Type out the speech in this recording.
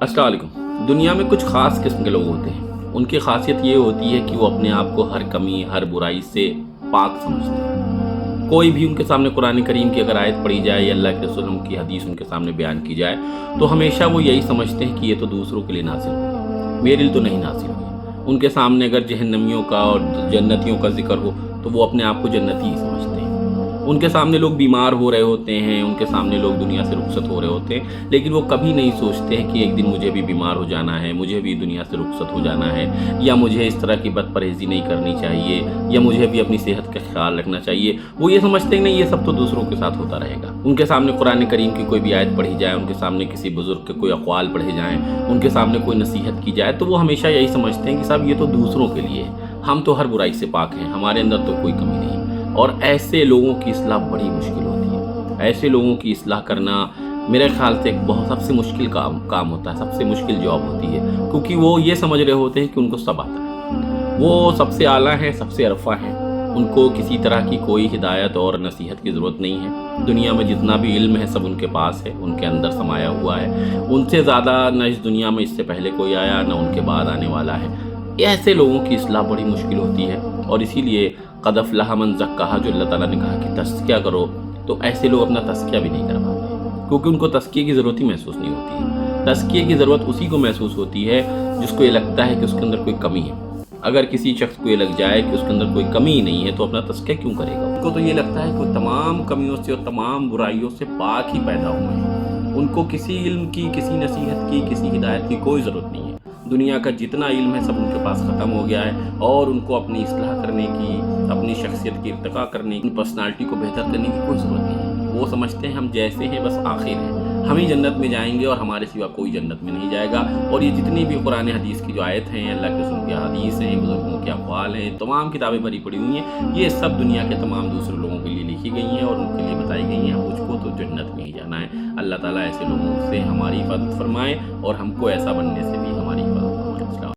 अस्सलाम वालेकुम। दुनिया में कुछ ख़ास किस्म के लोग होते हैं। उनकी ख़ासियत ये होती है कि वो अपने आप को हर कमी, हर बुराई से पाक समझते हैं। कोई भी उनके सामने कुरान करीम की अगर आयत पढ़ी जाए या अल्लाह के रसूल की हदीस उनके सामने बयान की जाए तो हमेशा वो यही समझते हैं कि ये तो दूसरों के लिए नाज़िल हुई, मेरे लिए तो नहीं नाज़िल हुई। उनके सामने अगर जहन्नमियों का और जन्नतियों का जिक्र हो तो वो अपने आप को जन्नती ही समझते हैं। उनके सामने लोग बीमार हो रहे होते हैं, उनके सामने लोग दुनिया से रुखसत हो रहे होते हैं, लेकिन वो कभी नहीं सोचते हैं कि एक दिन मुझे भी बीमार हो जाना है, मुझे भी दुनिया से रुखसत हो जाना है, या मुझे इस तरह की बदपरहेज़ी नहीं करनी चाहिए, या मुझे भी अपनी सेहत का ख्याल रखना चाहिए। वो ये समझते हैं नहीं, ये सब तो दूसरों के साथ होता रहेगा। उनके सामने कुरान करीम की कोई भी आयत पढ़ी जाए, उनके सामने किसी बुज़ुर्ग के कोई अक़वाल पढ़े जाएँ, उनके सामने कोई नसीहत की जाए तो वो हमेशा यही समझते हैं कि साहब ये तो दूसरों के लिए है, हम तो हर बुराई से पाक हैं, हमारे अंदर तो कोई कमी नहीं। और ऐसे लोगों की इस्लाह बड़ी मुश्किल होती है। ऐसे लोगों की इस्लाह करना मेरे ख़्याल से एक बहुत सबसे मुश्किल काम होता है, सबसे मुश्किल जॉब होती है, क्योंकि वो ये समझ रहे होते हैं कि उनको सब आता है, वो सबसे आला हैं, सबसे अरफ़ा हैं, उनको किसी तरह की कोई हिदायत और नसीहत की ज़रूरत नहीं है। दुनिया में जितना भी इल्म है सब उनके पास है, उनके अंदर समाया हुआ है। उनसे ज़्यादा न इस दुनिया में इससे पहले कोई आया, न उनके बाद आने वाला है। ऐसे लोगों की इस्लाह बड़ी मुश्किल होती है, और इसीलिए क़द अफ़लह मन ज़क्काहा, जो अल्लाह ताला ने कहा कि तज़किया करो, तो ऐसे लोग अपना तज़किया भी नहीं कर पाते, क्योंकि उनको तज़किये की ज़रूरत ही महसूस नहीं होती है। तज़किये की ज़रूरत उसी को महसूस होती है जिसको ये लगता है कि उसके अंदर कोई कमी है। अगर किसी शख्स को ये लग जाए कि उसके अंदर कोई कमी ही नहीं है तो अपना तज़किया क्यों करेगा? उनको तो ये लगता है कि वो तमाम कमियों से और तमाम बुराइयों से पाक ही पैदा हुए हैं। उनको किसी इल्म की, किसी नसीहत की, किसी हिदायत की कोई ज़रूरत नहीं है। दुनिया का जितना इल्म है सब उनके पास ख़त्म हो गया है, और उनको अपनी इस्लाह करने की, अपनी शख्सियत की इर्तिक़ा करने की, पर्सनालिटी को बेहतर करने की कोई ज़रूरत नहीं है। वो समझते हैं हम जैसे हैं बस आखिर हैं, हम ही जन्नत में जाएंगे और हमारे सिवा कोई जन्नत में नहीं जाएगा। और ये जितनी भी कुरान हदीस की जो आयत हैं, अल्लाह के रसूल की हदीस हैं, बुज़ुर्गों के अक़वाल हैं, तमाम किताबें भरी पड़ी हुई हैं, ये सब दुनिया के तमाम दूसरे लोगों के लिए लिखी गई हैं और उनके लिए बताई गई हैं। मुझको तो जन्नत में ही जाना है। अल्लाह ताला ऐसे लोगों से हमारी हिफाजत फरमाए और हमको ऐसा बनने से भी हमारी हिफाजत